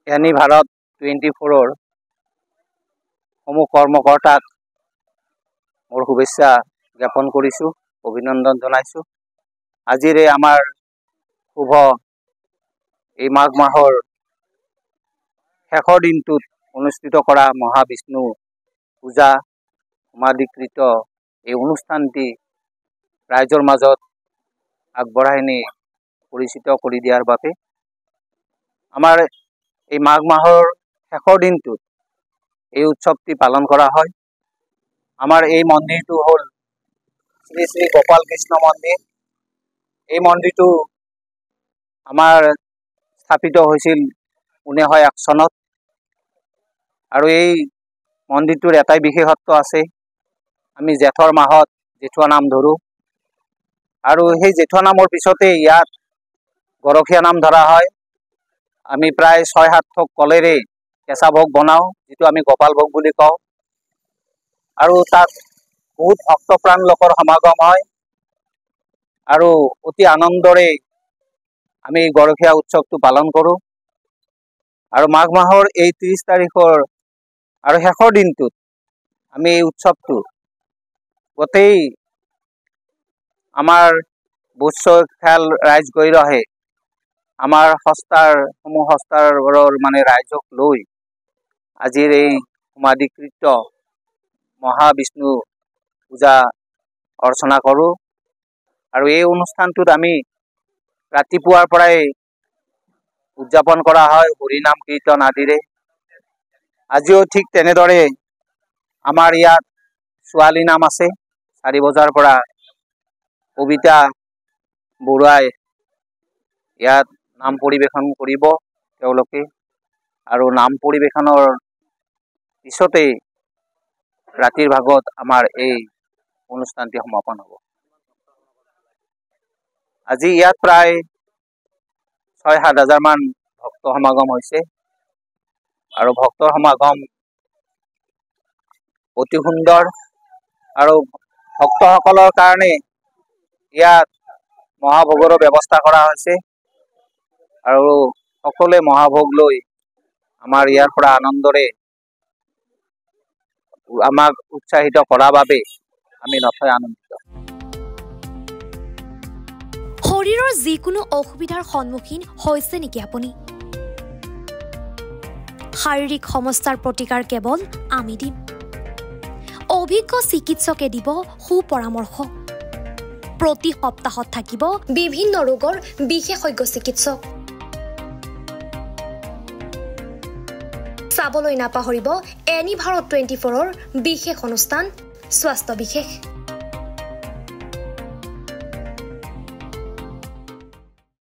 Any Bharat 24 সমূহ কৰ্মকৰ্তাক মোৰ শুভেচ্ছা জ্ঞাপন কৰিছোঁ, অভিনন্দন জনাইছোঁ। আজিৰে আমাৰ শুভ এই মাঘ মাহৰ শেষৰ দিনটোত অনুষ্ঠিত কৰা মহাবিষ্ণু পূজা সমাধিকৃত এই অনুষ্ঠানটি ৰাইজৰ মাজত আগবঢ়াই নি পৰিচিত কৰি দিয়াৰ বাবে আমাৰ এই মাঘ মাহৰ শেষৰ দিনটোত এই উৎসৱটি পালন কৰা হয়। আমাৰ এই মন্দিৰটো হ'ল শ্ৰী শ্ৰী গোপাল কৃষ্ণ মন্দিৰ। এই মন্দিৰটো আমাৰ স্থাপিত হৈছিল 1901 চনত আৰু এই মন্দিৰটোৰ এটাই বিশেষত্ব আছে, আমি জেঠৰ মাহত জেঠুৱা নাম ধৰোঁ আৰু সেই জেঠুৱা নামৰ পিছতে ইয়াত গৰখীয়া নাম ধৰা হয়। আমি প্ৰায় 6-7 থোক কলেৰে কেঁচা ভোগ বনাওঁ, যিটো আমি গোপাল ভোগ বুলি কওঁ, আৰু তাত বহুত ভক্তপ্ৰাণ লোকৰ সমাগম হয় আৰু অতি আনন্দৰে আমি গৰখীয়া উৎসৱটো পালন কৰোঁ। আৰু মাঘ মাহৰ এই 30 তাৰিখৰ আৰু শেষৰ দিনটোত আমি এই উৎসৱটো গোটেই আমাৰ বৈশ্যখাল ৰাইজ গৈ ৰহে আমাৰ সংস্থাৰৰ মানে ৰাইজক লৈ আজিৰ এই সমাধিকৃত মহাবিষ্ণু পূজা অৰ্চনা কৰোঁ। আৰু এই অনুষ্ঠানটোত আমি ৰাতিপুৱাৰ পৰাই উদযাপন কৰা হয় হৰিনাম কীৰ্তন আদিৰে। আজিও ঠিক তেনেদৰে আমাৰ ইয়াত ছোৱালী নাম আছে। 4 বজাৰ পৰা কবিতা বৰুৱাই ইয়াত নাম পৰিৱেশন কৰিব তেওঁলোকে, আৰু নাম পৰিৱেশনৰ পিছতেই ৰাতিৰ ভাগত আমাৰ এই অনুষ্ঠানটি সমাপন হ'ব। আজি ইয়াত প্ৰায় 6-7 হাজাৰ মান ভক্ত সমাগম হৈছে আৰু ভক্তৰ সমাগম অতি সুন্দৰ, আৰু ভক্তসকলৰ কাৰণে ইয়াত মহাভোগৰো ব্যৱস্থা কৰা হৈছে আৰু সকলোৱে মহাভোগ লৈ আমাৰ ইয়াৰ পৰা আনন্দৰে আমাক উৎসাহিত কৰাৰ বাবে আমি নথৈ আনন্দিত। শৰীৰৰ যিকোনো অসুবিধাৰ সন্মুখীন হৈছে নেকি আপুনি? শাৰীৰিক সমস্যাৰ প্ৰতিকাৰ কেৱল আমি দিম। অভিজ্ঞ চিকিৎসকে দিব সুপৰামৰ্শ। প্ৰতি সপ্তাহত থাকিব বিভিন্ন ৰোগৰ বিশেষজ্ঞ চিকিৎসক। চাবলৈ নাপাহৰিব এনি ভাৰত 24ৰ বিশেষ অনুষ্ঠান স্বাস্থ্য বিশেষ।